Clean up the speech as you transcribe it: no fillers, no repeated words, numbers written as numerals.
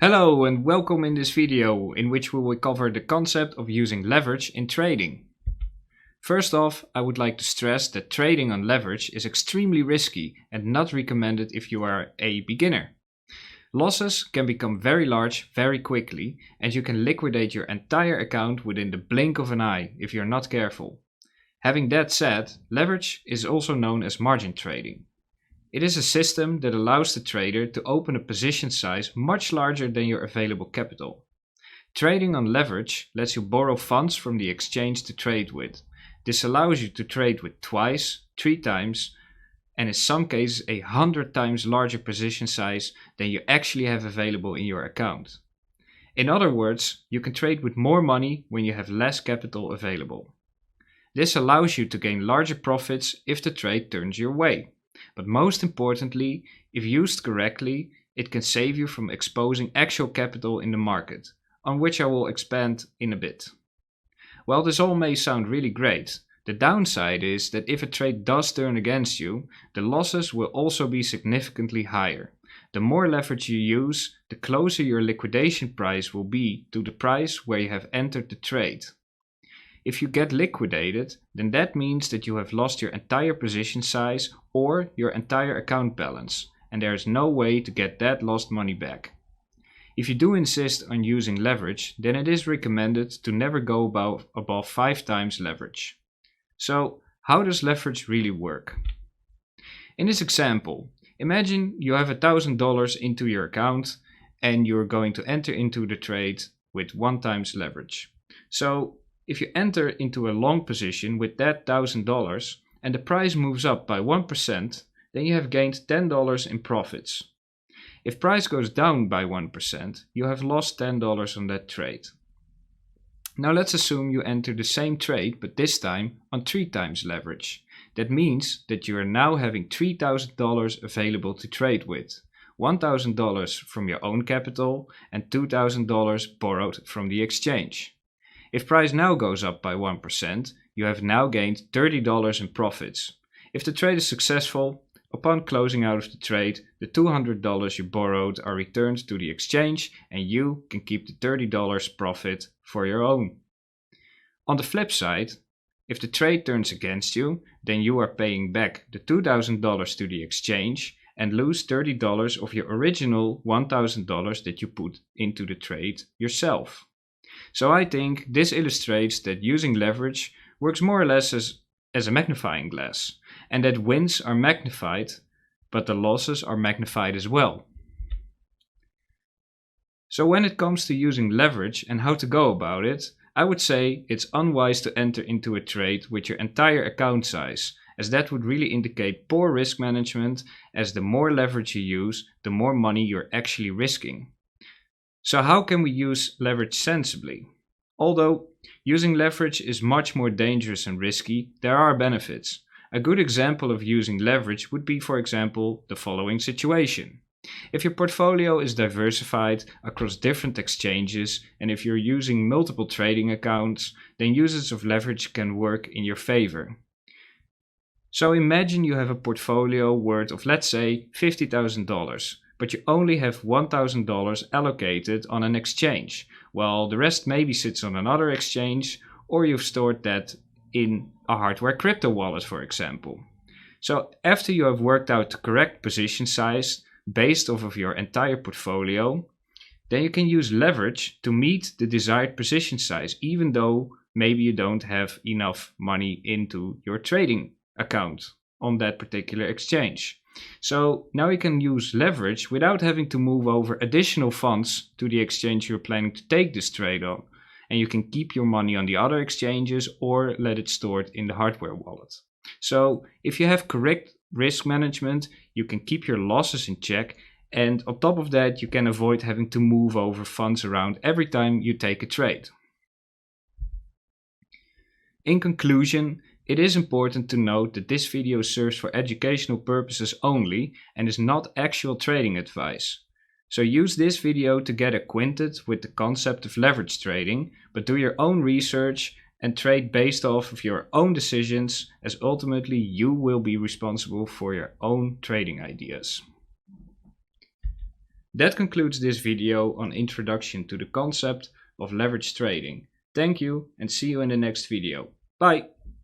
Hello and welcome in this video in which we will cover the concept of using leverage in trading. First off, I would like to stress that trading on leverage is extremely risky and not recommended if you are a beginner. Losses can become very large very quickly and you can liquidate your entire account within the blink of an eye if you're not careful. Having that said, leverage is also known as margin trading. It is a system that allows the trader to open a position size much larger than your available capital. Trading on leverage lets you borrow funds from the exchange to trade with. This allows you to trade with twice, 3 times, and in some cases 100 times larger position size than you actually have available in your account. In other words, you can trade with more money when you have less capital available. This allows you to gain larger profits if the trade turns your way. But most importantly, if used correctly, it can save you from exposing actual capital in the market, on which I will expand in a bit. While this all may sound really great, the downside is that if a trade does turn against you, the losses will also be significantly higher. The more leverage you use, the closer your liquidation price will be to the price where you have entered the trade. If you get liquidated, then that means that you have lost your entire position size or your entire account balance, and there is no way to get that lost money back. If you do insist on using leverage, then it is recommended to never go above 5 times leverage. So, how does leverage really work? In this example, imagine you have $1,000 into your account and you're going to enter into the trade with 1 times leverage. So, if you enter into a long position with that $1,000 and the price moves up by 1%, then you have gained $10 in profits. If price goes down by 1%, you have lost $10 on that trade. Now let's assume you enter the same trade, but this time on 3 times leverage. That means that you are now having $3,000 available to trade with. $1,000 from your own capital and $2,000 borrowed from the exchange. If price now goes up by 1%, you have now gained $30 in profits. If the trade is successful, upon closing out of the trade, the $200 you borrowed are returned to the exchange and you can keep the $30 profit for your own. On the flip side, if the trade turns against you, then you are paying back the $2,000 to the exchange and lose $30 of your original $1,000 that you put into the trade yourself. So I think this illustrates that using leverage works more or less as a magnifying glass, and that wins are magnified, but the losses are magnified as well. So when it comes to using leverage and how to go about it, I would say it's unwise to enter into a trade with your entire account size, as that would really indicate poor risk management, as the more leverage you use, the more money you're actually risking. So how can we use leverage sensibly? Although using leverage is much more dangerous and risky, there are benefits. A good example of using leverage would be, for example, the following situation. If your portfolio is diversified across different exchanges and if you're using multiple trading accounts, then usage of leverage can work in your favor. So imagine you have a portfolio worth of, let's say, $50,000. But you only have $1,000 allocated on an exchange, while the rest maybe sits on another exchange, or you've stored that in a hardware crypto wallet, for example. So after you have worked out the correct position size based off of your entire portfolio, then you can use leverage to meet the desired position size, even though maybe you don't have enough money into your trading account on that particular exchange. So now you can use leverage without having to move over additional funds to the exchange you're planning to take this trade on. And you can keep your money on the other exchanges or let it stored in the hardware wallet. So if you have correct risk management, you can keep your losses in check. And on top of that, you can avoid having to move over funds around every time you take a trade. In conclusion, it is important to note that this video serves for educational purposes only and is not actual trading advice. So use this video to get acquainted with the concept of leverage trading, but do your own research and trade based off of your own decisions, as ultimately you will be responsible for your own trading ideas. That concludes this video on introduction to the concept of leverage trading. Thank you and see you in the next video. Bye!